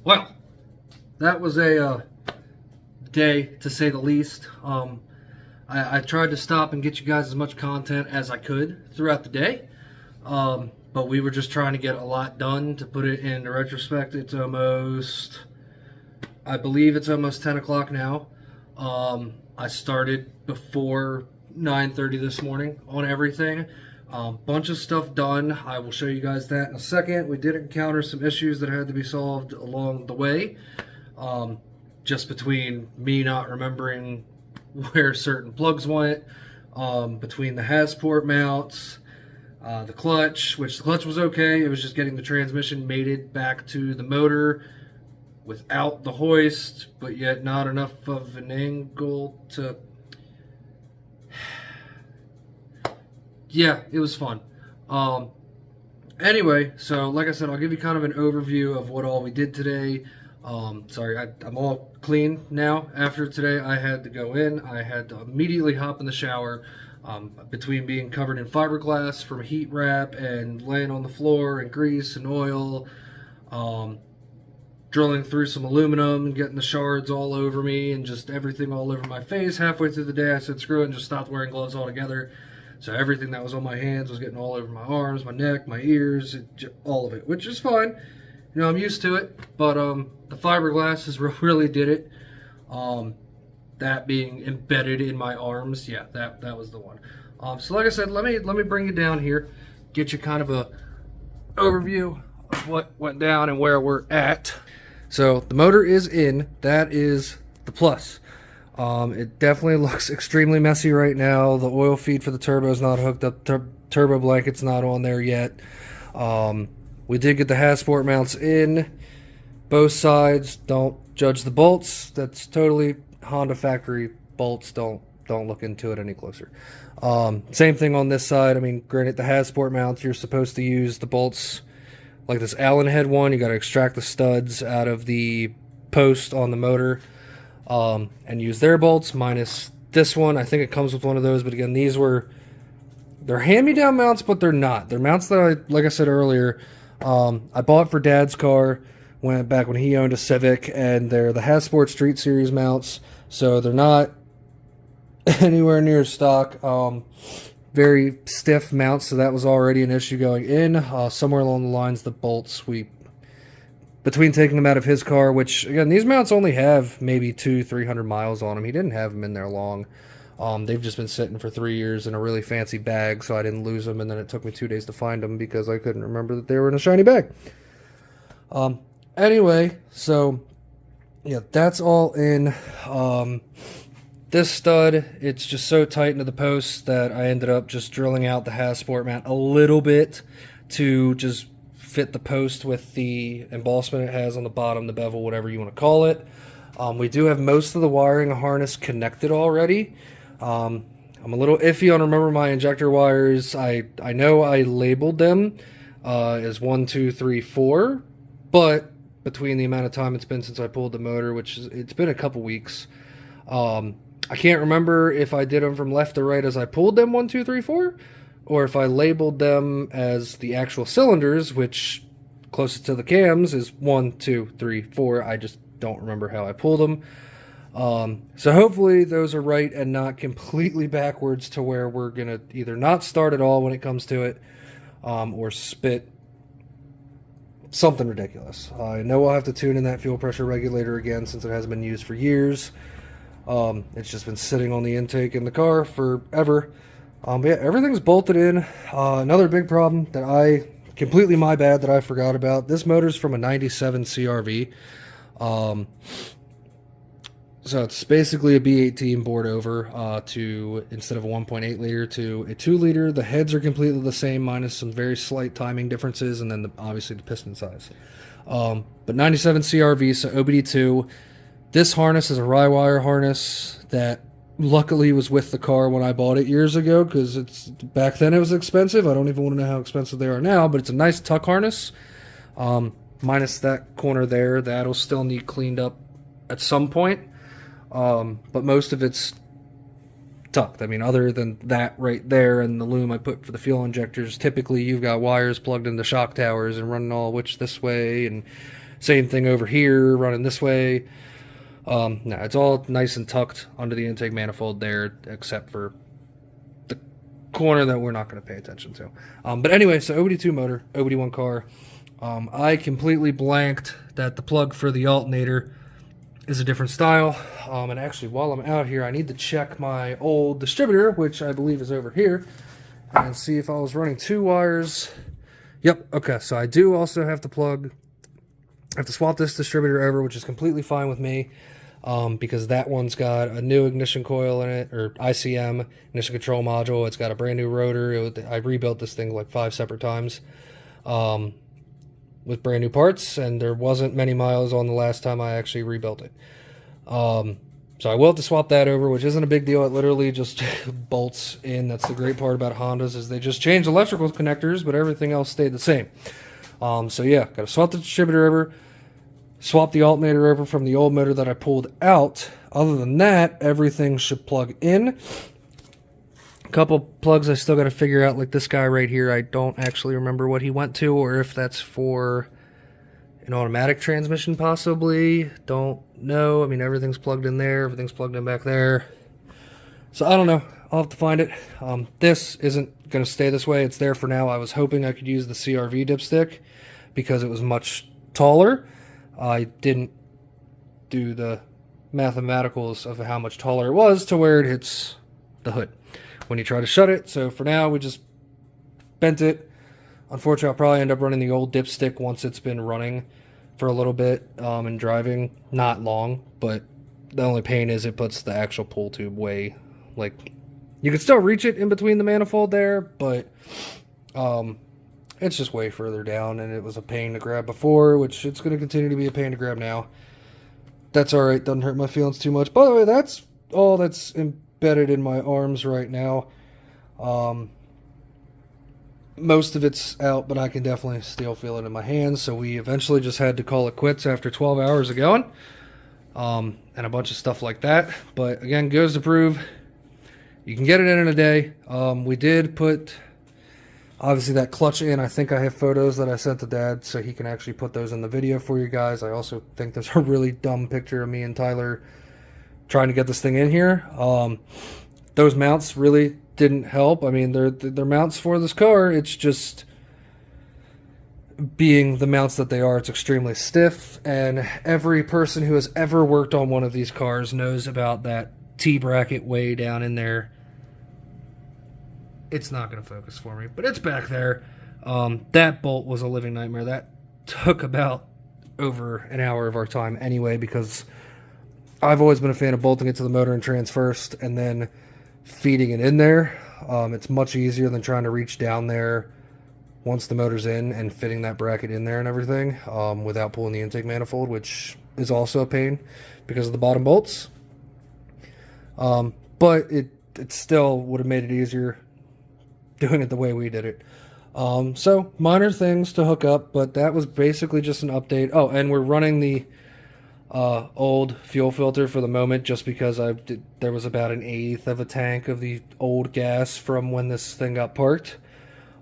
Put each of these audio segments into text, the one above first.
Well, that was a day, to say the least. I tried to stop and get you guys as much content as I could throughout the day, but we were just trying to get a lot done. To put it in retrospect, I believe it's almost 10 o'clock now. I started before 9:30 this morning on everything. Bunch of stuff done. I will show you guys that in a second. We did encounter some issues that had to be solved along the way. Just between me not remembering where certain plugs went, between the Hasport mounts, the clutch, which the clutch was okay. It was just getting the transmission mated back to the motor without the hoist, but yet not enough of an angle to... Yeah, it was fun. Anyway, so like I said, I'll give you kind of an overview of what all we did today. Sorry, I'm all clean now. After today, I had to go in. I had to immediately hop in the shower. Between being covered in fiberglass from heat wrap and laying on the floor and grease and oil, drilling through some aluminum and getting the shards all over me and just everything all over my face. Halfway through the day, I said screw it and just stopped wearing gloves altogether. So everything that was on my hands was getting all over my arms, my neck, my ears, all of it, which is fine. You know, I'm used to it, but the fiberglass has really did it. That being embedded in my arms, yeah, that was the one. So like I said, let me bring you down here, get you kind of a overview of what went down and where we're at. So the motor is in. That is the plus. It definitely looks extremely messy right now. The oil feed for the turbo is not hooked up. Turbo blanket's not on there yet. We did get the Hasport mounts in both sides. Don't judge the bolts. That's totally Honda factory bolts. Don't look into it any closer. Same thing on this side. I mean, granted, the Hasport mounts, you're supposed to use the bolts like this Allen head one. You got to extract the studs out of the post on the motor. And use their bolts minus this one. I think it comes with one of those, but again, they're hand-me-down mounts, but they're not. They're mounts that like I said earlier, I bought for Dad's car back when he owned a Civic, and they're the Hasport Street Series mounts, so they're not anywhere near stock. Very stiff mounts, so that was already an issue going in. Somewhere along the lines, the bolts, between taking them out of his car, which, again, these mounts only have maybe 200-300 miles on them. He didn't have them in there long. They've just been sitting for 3 years in a really fancy bag, so I didn't lose them, and then it took me 2 days to find them because I couldn't remember that they were in a shiny bag. Anyway, so, yeah, that's all in. This stud, it's just so tight into the post that I ended up just drilling out the Hasport mount a little bit to just fit the post with the embossment it has on the bottom, the bevel, whatever you want to call it. We do have most of the wiring harness connected already. I'm a little iffy on remember my injector wires. I know I labeled them as 1, 2, 3, 4, but between the amount of time it's been since I pulled the motor, it's been a couple weeks, I can't remember if I did them from left to right as I pulled them 1, 2, 3, 4, or if I labeled them as the actual cylinders, which closest to the cams is 1, 2, 3, 4. I just don't remember how I pulled them. So hopefully those are right and not completely backwards to where we're going to either not start at all when it comes to it, or spit something ridiculous. I know I'll have to tune in that fuel pressure regulator again since it hasn't been used for years. It's just been sitting on the intake in the car forever. But yeah, everything's bolted in. Another big problem that completely my bad that I forgot about. This motor's from a 97 CRV. So it's basically a B18 bored over to, instead of a 1.8 liter to a 2 liter. The heads are completely the same minus some very slight timing differences, and then obviously the piston size. But 97 CRV, so OBD2. This harness is a Rye-wire harness that luckily was with the car when I bought it years ago, because back then it was expensive. I don't even want to know how expensive they are now, but it's a nice tuck harness. Minus that corner there, that'll still need cleaned up at some point. But most of it's tucked. I mean, other than that right there and the loom I put for the fuel injectors, typically you've got wires plugged into shock towers and running all which this way, and Same thing over here, running this way. No, it's all nice and tucked under the intake manifold there, except for the corner that we're not going to pay attention to. But anyway, so OBD2 motor, OBD1 car. I completely blanked that the plug for the alternator is a different style. And actually, while I'm out here, I need to check my old distributor, which I believe is over here, and see if I was running 2 wires. Yep, okay, so I do also have to I have to swap this distributor over, which is completely fine with me, because that one's got a new ignition coil in it, or ICM, ignition control module. It's got a brand new rotor. I rebuilt this thing like 5 separate times with brand new parts, and there wasn't many miles on the last time I actually rebuilt it. So I will have to swap that over, which isn't a big deal. It literally just bolts in. That's the great part about Hondas, is they just changed electrical connectors, but everything else stayed the same. So yeah, got to swap the distributor over, swap the alternator over from the old motor that I pulled out. Other than that, everything should plug in. A couple plugs I still got to figure out, like this guy right here. I don't actually remember what he went to, or if that's for an automatic transmission possibly. Don't know. I mean, everything's plugged in there. Everything's plugged in back there. So I don't know. I'll have to find it. This isn't going to stay this way. It's there for now. I was hoping I could use the CRV dipstick because it was much taller. I didn't do the mathematicals of how much taller it was to where it hits the hood when you try to shut it. So for now, we just bent it. Unfortunately, I'll probably end up running the old dipstick once it's been running for a little bit and driving. Not long, but the only pain is it puts the actual pull tube way, like, you can still reach it in between the manifold there, but it's just way further down, and it was a pain to grab before, which it's going to continue to be a pain to grab now. That's alright, doesn't hurt my feelings too much. By the way, that's all that's embedded in my arms right now. Most of it's out, but I can definitely still feel it in my hands, so we eventually just had to call it quits after 12 hours of going, and a bunch of stuff like that. But again, goes to prove you can get it in a day. We did put, obviously, that clutch in. I think I have photos that I sent to Dad, so he can actually put those in the video for you guys. I also think there's a really dumb picture of me and Tyler trying to get this thing in here. Those mounts really didn't help. I mean, they're mounts for this car. It's just, being the mounts that they are, it's extremely stiff, and every person who has ever worked on one of these cars knows about that T-bracket way down in there. It's not going to focus for me, but it's back there. That bolt was a living nightmare. That took about over an hour of our time anyway, because I've always been a fan of bolting it to the motor and trans first and then feeding it in there. It's much easier than trying to reach down there once the motor's in and fitting that bracket in there and everything without pulling the intake manifold, which is also a pain because of the bottom bolts. But it still would have made it easier doing it the way we did it. So minor things to hook up, but that was basically just an update. Oh, and we're running the old fuel filter for the moment, just because there was about 1/8 of a tank of the old gas from when this thing got parked.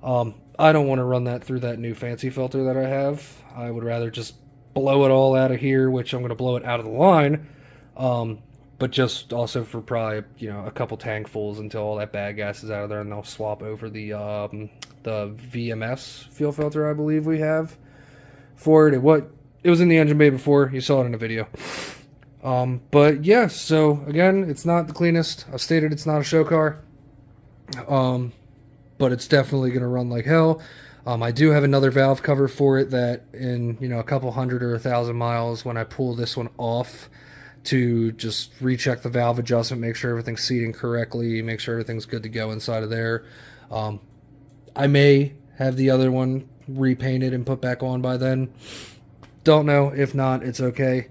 I don't want to run that through that new fancy filter that I have. I would rather just blow it all out of here, which I'm going to blow it out of the line. But just also for probably, a couple tankfuls until all that bad gas is out of there, and they'll swap over the VMS fuel filter I believe we have for it. It was in the engine bay before. You saw it in a video. But yeah, so again, it's not the cleanest. I've stated it's not a show car. But it's definitely going to run like hell. I do have another valve cover for it that in, a couple hundred or 1,000 miles, when I pull this one off to just recheck the valve adjustment, make sure everything's seating correctly, make sure everything's good to go inside of there. I may have the other one repainted and put back on by then. Don't know. If not, it's okay.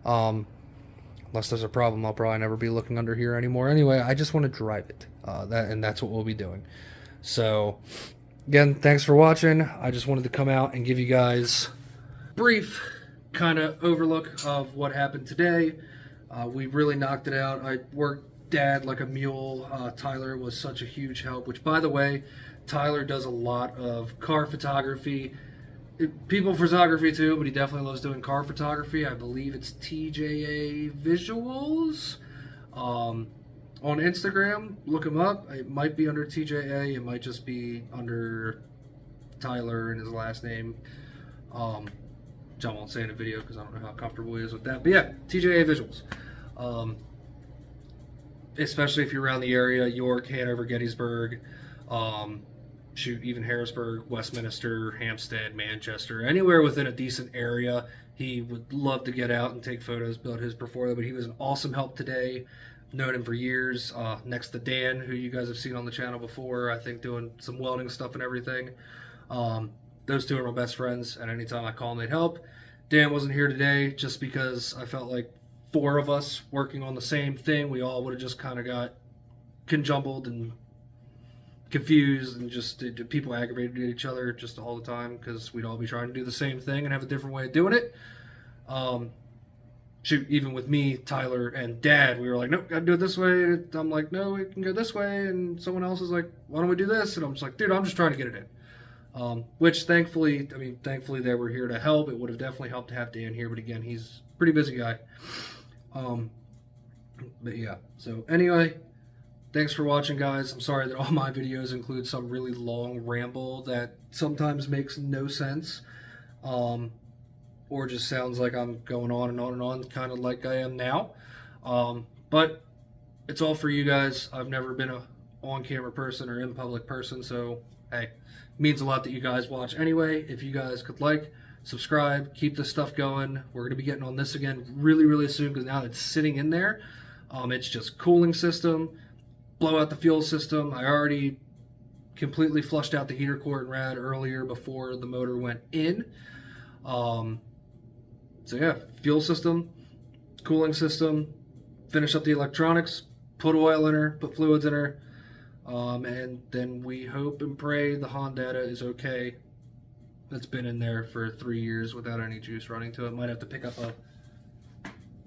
Unless there's a problem, I'll probably never be looking under here anymore. Anyway, I just want to drive it. And that's what we'll be doing. So, again, thanks for watching. I just wanted to come out and give you guys a brief kind of overlook of what happened today. We really knocked it out. I worked Dad like a mule. Tyler was such a huge help, which, by the way, Tyler does a lot of car photography people photography too, but he definitely loves doing car photography. I believe it's TJA Visuals. On Instagram, look him up. It might be under TJA. It might just be under Tyler and his last name. Which I won't say in a video because I don't know how comfortable he is with that. But yeah, TJA Visuals. Especially if you're around the area, York, Hanover, Gettysburg, shoot, even Harrisburg, Westminster, Hampstead, Manchester, anywhere within a decent area. He would love to get out and take photos, build his portfolio, but he was an awesome help today. Known him for years, next to Dan, who you guys have seen on the channel before, I think doing some welding stuff and everything. Those two are my best friends, and anytime I call them, they'd help. Dan wasn't here today just because I felt like 4 of us working on the same thing, we all would have just kind of got conjumbled and confused, and just people aggravated at each other just all the time because we'd all be trying to do the same thing and have a different way of doing it. Shoot, even with me, Tyler, and Dad, we were like, nope, gotta do it this way. I'm like, no, we can go this way. And someone else is like, why don't we do this? And I'm just like, dude, I'm just trying to get it in. Which thankfully they were here to help. It would have definitely helped to have Dan here, but again, he's a pretty busy guy. But yeah, so anyway, thanks for watching, guys. I'm sorry that all my videos include some really long ramble that sometimes makes no sense. Or just sounds like I'm going on and on and on, kind of like I am now. But it's all for you guys. I've never been a on-camera person or in public person, so hey, it means a lot that you guys watch anyway. If you guys could like, subscribe, keep this stuff going. We're going to be getting on this again really, really soon because now it's sitting in there. It's just cooling system, blow out the fuel system. I already completely flushed out the heater core and rad earlier before the motor went in. So yeah, fuel system, cooling system, finish up the electronics, put oil in her, put fluids in her, and then we hope and pray the Honda is okay. That's been in there for 3 years without any juice running to it. Might have to pick up a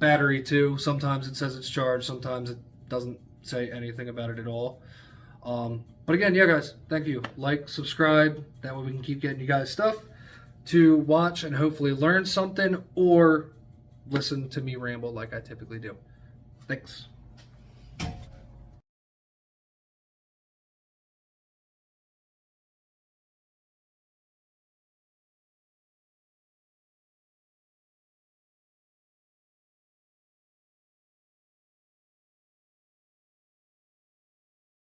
battery too. Sometimes it says it's charged, sometimes it doesn't say anything about it at all. But again, yeah guys, thank you. Like, subscribe, that way we can keep getting you guys stuff to watch and hopefully learn something or listen to me ramble like I typically do. Thanks.